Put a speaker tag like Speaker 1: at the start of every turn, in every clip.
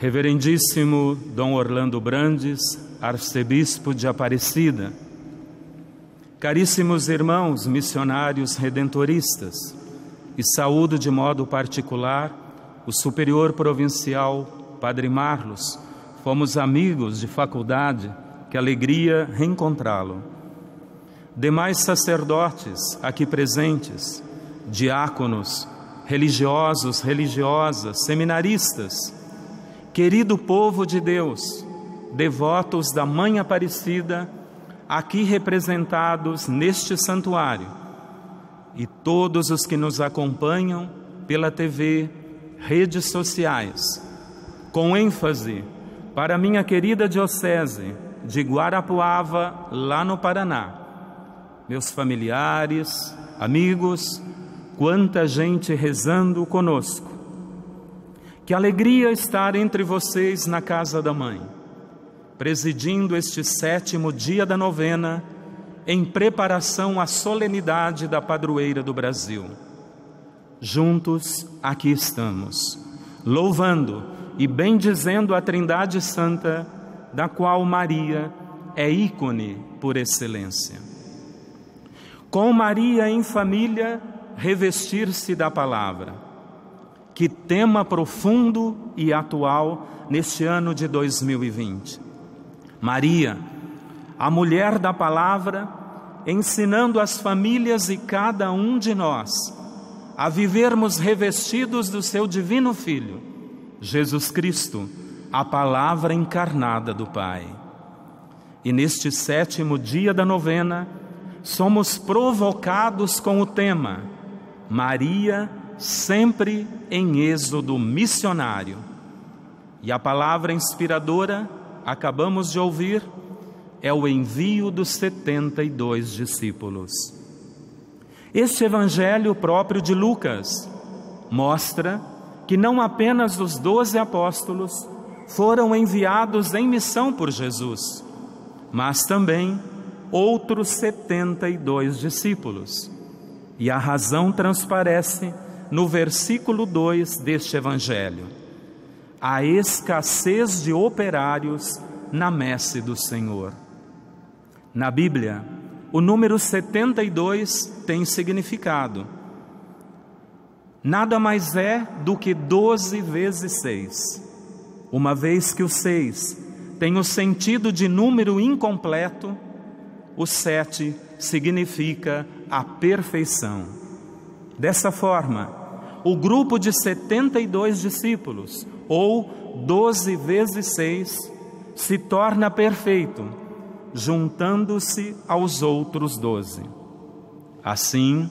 Speaker 1: Reverendíssimo Dom Orlando Brandes, arcebispo de Aparecida, caríssimos irmãos missionários redentoristas, e saúdo de modo particular o superior provincial Padre Marlos. Fomos amigos de faculdade, que alegria reencontrá-lo. Demais sacerdotes aqui presentes, diáconos, religiosos, religiosas, seminaristas, querido povo de Deus, devotos da Mãe Aparecida, aqui representados neste santuário, e todos os que nos acompanham pela TV, redes sociais, com ênfase para minha querida diocese de Guarapuava, lá no Paraná. Meus familiares, amigos, quanta gente rezando conosco. Que alegria estar entre vocês na casa da Mãe, presidindo este 7º dia da novena, em preparação à solenidade da Padroeira do Brasil. Juntos aqui estamos, louvando e bendizendo a Trindade Santa, da qual Maria é ícone por excelência. Com Maria em família, revestir-se da palavra. Que tema profundo e atual neste ano de 2020. Maria, a mulher da palavra, ensinando as famílias e cada um de nós a vivermos revestidos do seu divino Filho, Jesus Cristo, a palavra encarnada do Pai. E neste 7º dia da novena, somos provocados com o tema Maria sempre em êxodo missionário. E a palavra inspiradora, acabamos de ouvir, é o envio dos 72 discípulos. Este evangelho próprio de Lucas mostra que não apenas os 12 apóstolos foram enviados em missão por Jesus, mas também outros 72 discípulos. E a razão transparece no versículo 2 deste evangelho: a escassez de operários na messe do Senhor. Na Bíblia, o número 72 tem significado. Nada mais é do que 12 vezes 6. Uma vez que o 6 tem o sentido de número incompleto, o 7 significa a perfeição. Dessa forma, o grupo de 72 discípulos, ou 12 vezes 6, se torna perfeito, juntando-se aos outros 12. Assim,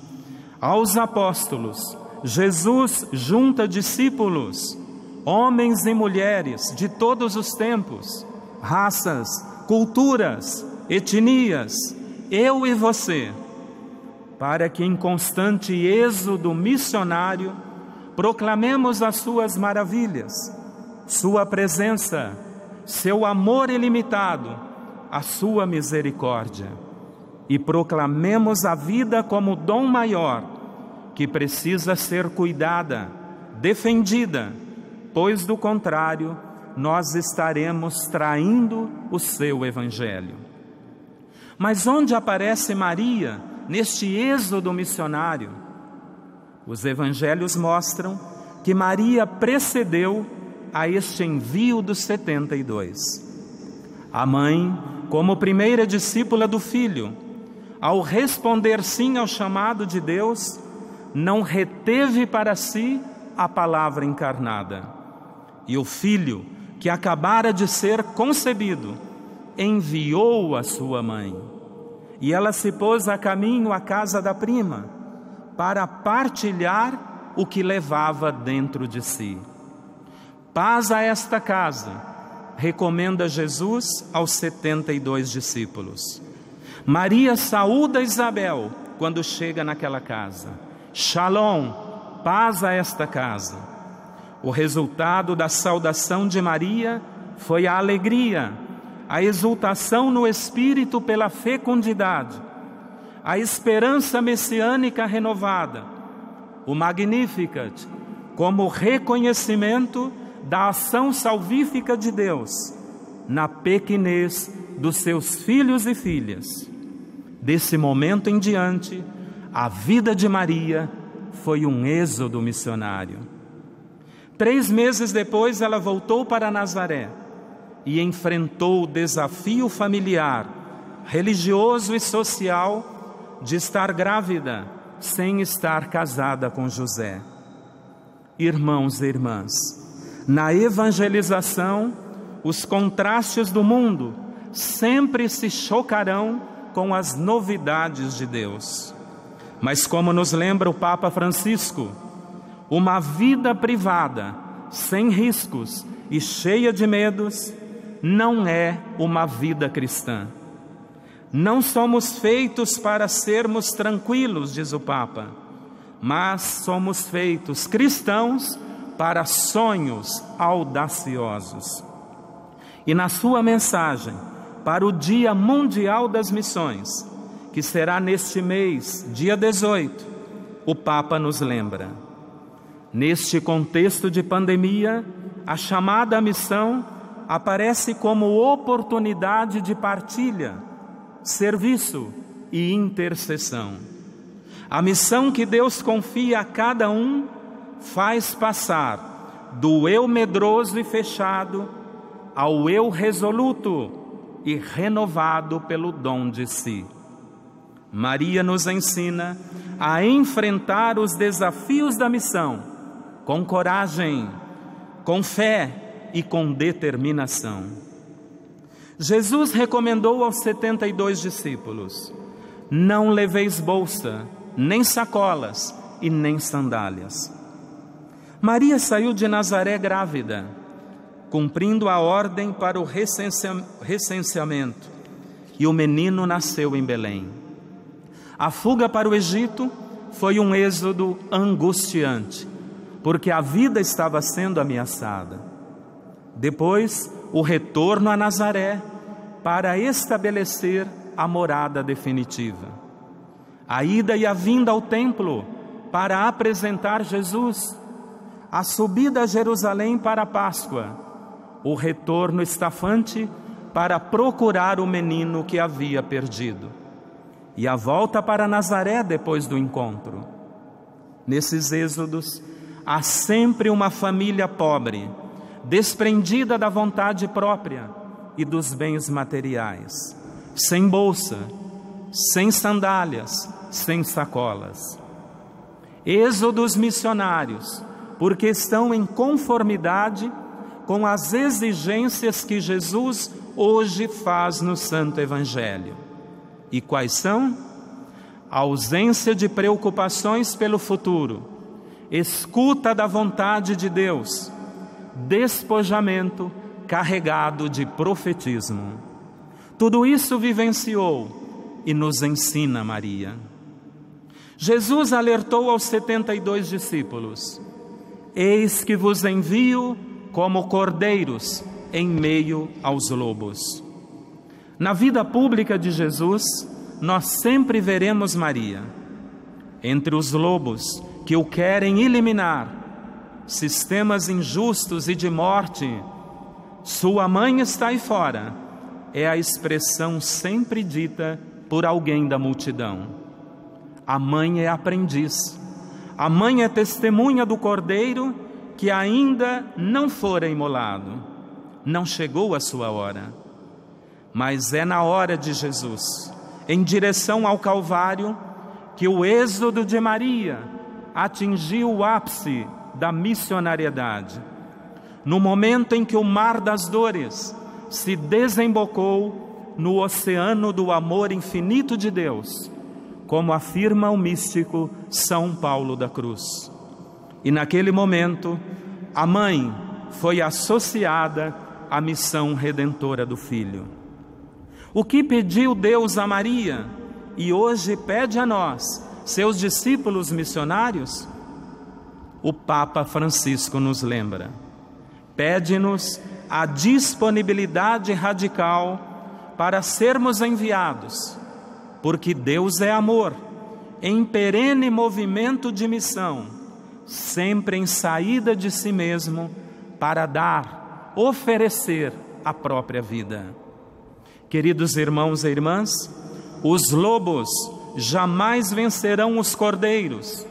Speaker 1: aos apóstolos, Jesus junta discípulos, homens e mulheres de todos os tempos, raças, culturas, etnias, eu e você, para que em constante êxodo missionário proclamemos as suas maravilhas, sua presença, seu amor ilimitado, a sua misericórdia, e proclamemos a vida como dom maior, que precisa ser cuidada, defendida, pois do contrário, nós estaremos traindo o seu evangelho. Mas onde aparece Maria neste êxodo missionário? Os evangelhos mostram que Maria precedeu a este envio dos 72. A mãe, como primeira discípula do Filho, ao responder sim ao chamado de Deus, não reteve para si a palavra encarnada. E o Filho, que acabara de ser concebido, enviou a sua mãe. E ela se pôs a caminho à casa da prima, para partilhar o que levava dentro de si. Paz a esta casa, recomenda Jesus aos 72 discípulos. Maria saúda Isabel quando chega naquela casa. Shalom, paz a esta casa. O resultado da saudação de Maria foi a alegria, a exultação no Espírito pela fecundidade, a esperança messiânica renovada, o Magnificat, como reconhecimento da ação salvífica de Deus na pequenez dos seus filhos e filhas. Desse momento em diante, a vida de Maria foi um êxodo missionário. 3 meses depois, ela voltou para Nazaré e enfrentou o desafio familiar, religioso e social de estar grávida sem estar casada com José. Irmãos e irmãs, na evangelização, os contrastes do mundo sempre se chocarão com as novidades de Deus. Mas como nos lembra o Papa Francisco, uma vida privada, sem riscos e cheia de medos, não é uma vida cristã. Não somos feitos para sermos tranquilos, diz o Papa, mas somos feitos cristãos para sonhos audaciosos. E na sua mensagem para o Dia Mundial das Missões, que será neste mês, dia 18, o Papa nos lembra: neste contexto de pandemia, a chamada à missão aparece como oportunidade de partilha, serviço e intercessão. A missão que Deus confia a cada um faz passar do eu medroso e fechado ao eu resoluto e renovado pelo dom de si. Maria nos ensina a enfrentar os desafios da missão com coragem, com fé e com determinação. Jesus recomendou aos 72 discípulos: não leveis bolsa, nem sacolas e nem sandálias. Maria saiu de Nazaré grávida, cumprindo a ordem para o recenseamento, e o menino nasceu em Belém. A fuga para o Egito foi um êxodo angustiante, porque a vida estava sendo ameaçada. Depois, o retorno a Nazaré para estabelecer a morada definitiva. A ida e a vinda ao templo para apresentar Jesus. A subida a Jerusalém para a Páscoa. O retorno estafante para procurar o menino que havia perdido. E a volta para Nazaré depois do encontro. Nesses êxodos, há sempre uma família pobre, desprendida da vontade própria e dos bens materiais, sem bolsa, sem sandálias, sem sacolas. Êxodos missionários, porque estão em conformidade com as exigências que Jesus hoje faz no Santo Evangelho. E quais são? A ausência de preocupações pelo futuro, escuta da vontade de Deus, despojamento carregado de profetismo. Tudo isso vivenciou e nos ensina Maria. Jesus alertou aos 72 discípulos: eis que vos envio como cordeiros em meio aos lobos. Na vida pública de Jesus, nós sempre veremos Maria entre os lobos que o querem eliminar, sistemas injustos e de morte. Sua mãe está aí fora, é a expressão sempre dita por alguém da multidão. A mãe é aprendiz, a mãe é testemunha do cordeiro que ainda não fora imolado, não chegou a sua hora. Mas é na hora de Jesus, em direção ao Calvário, que o êxodo de Maria atingiu o ápice da missionariedade. No momento em que o mar das dores se desembocou no oceano do amor infinito de Deus, como afirma o místico São Paulo da Cruz. E naquele momento, a mãe foi associada à missão redentora do Filho. O que pediu Deus a Maria e hoje pede a nós, seus discípulos missionários? O Papa Francisco nos lembra. Pede-nos a disponibilidade radical para sermos enviados, porque Deus é amor, em perene movimento de missão, sempre em saída de si mesmo para dar, oferecer a própria vida. Queridos irmãos e irmãs, os lobos jamais vencerão os cordeiros,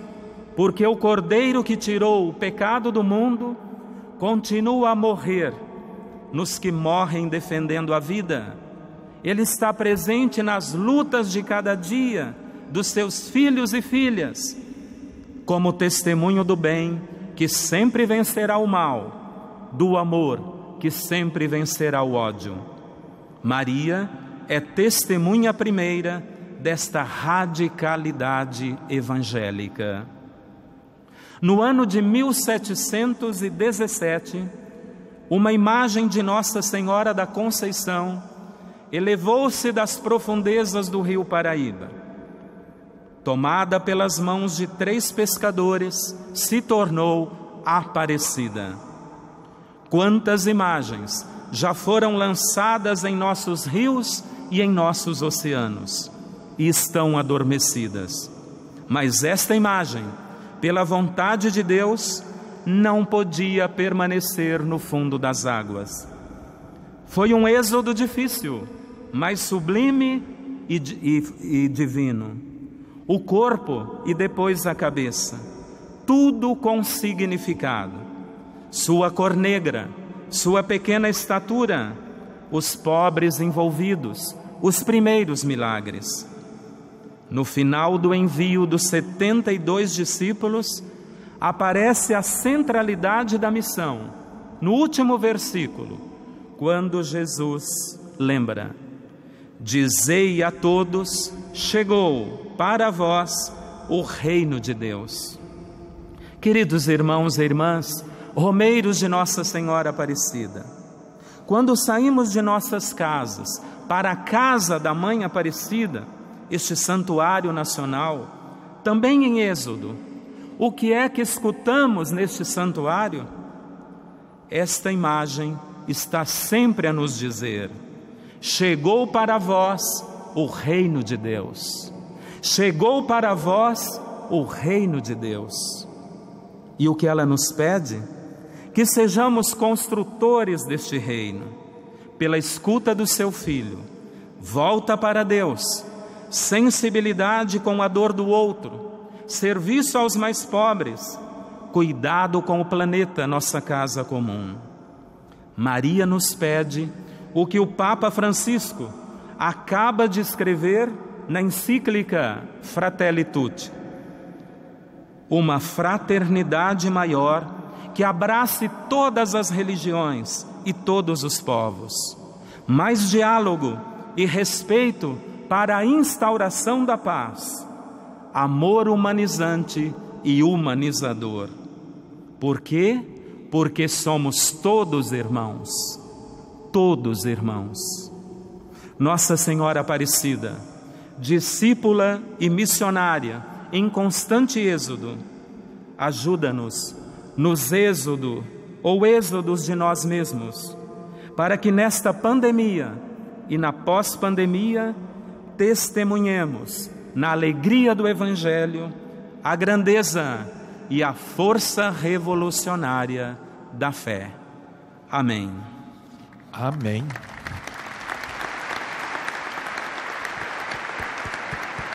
Speaker 1: porque o cordeiro que tirou o pecado do mundo continua a morrer nos que morrem defendendo a vida. Ele está presente nas lutas de cada dia dos seus filhos e filhas, como testemunho do bem que sempre vencerá o mal, do amor que sempre vencerá o ódio. Maria é testemunha primeira desta radicalidade evangélica. No ano de 1717, uma imagem de Nossa Senhora da Conceição elevou-se das profundezas do rio Paraíba. Tomada pelas mãos de 3 pescadores, se tornou Aparecida. Quantas imagens já foram lançadas em nossos rios e em nossos oceanos e estão adormecidas. Mas esta imagem, pela vontade de Deus, não podia permanecer no fundo das águas. Foi um êxodo difícil, mas sublime e divino. O corpo e depois a cabeça, tudo com significado. Sua cor negra, sua pequena estatura, os pobres envolvidos, os primeiros milagres. No final do envio dos 72 discípulos, aparece a centralidade da missão, no último versículo, quando Jesus lembra: dizei a todos, chegou para vós o reino de Deus. Queridos irmãos e irmãs, romeiros de Nossa Senhora Aparecida, quando saímos de nossas casas para a casa da Mãe Aparecida, este santuário nacional, também em Êxodo, o que é que escutamos neste santuário? Esta imagem está sempre a nos dizer: chegou para vós o reino de Deus. Chegou para vós o reino de Deus. E o que ela nos pede? Que sejamos construtores deste reino, pela escuta do seu Filho, volta para Deus, sensibilidade com a dor do outro, serviço aos mais pobres, cuidado com o planeta, nossa casa comum. Maria nos pede o que o Papa Francisco acaba de escrever na encíclica Fratelli Tutti: uma fraternidade maior que abrace todas as religiões e todos os povos, mais diálogo e respeito para a instauração da paz, amor humanizante e humanizador. Por quê? Porque somos todos irmãos, todos irmãos. Nossa Senhora Aparecida, discípula e missionária em constante êxodo, ajuda-nos nos êxodo ou êxodos de nós mesmos, para que nesta pandemia e na pós-pandemia testemunhemos na alegria do Evangelho a grandeza e a força revolucionária da fé. Amém.
Speaker 2: Amém.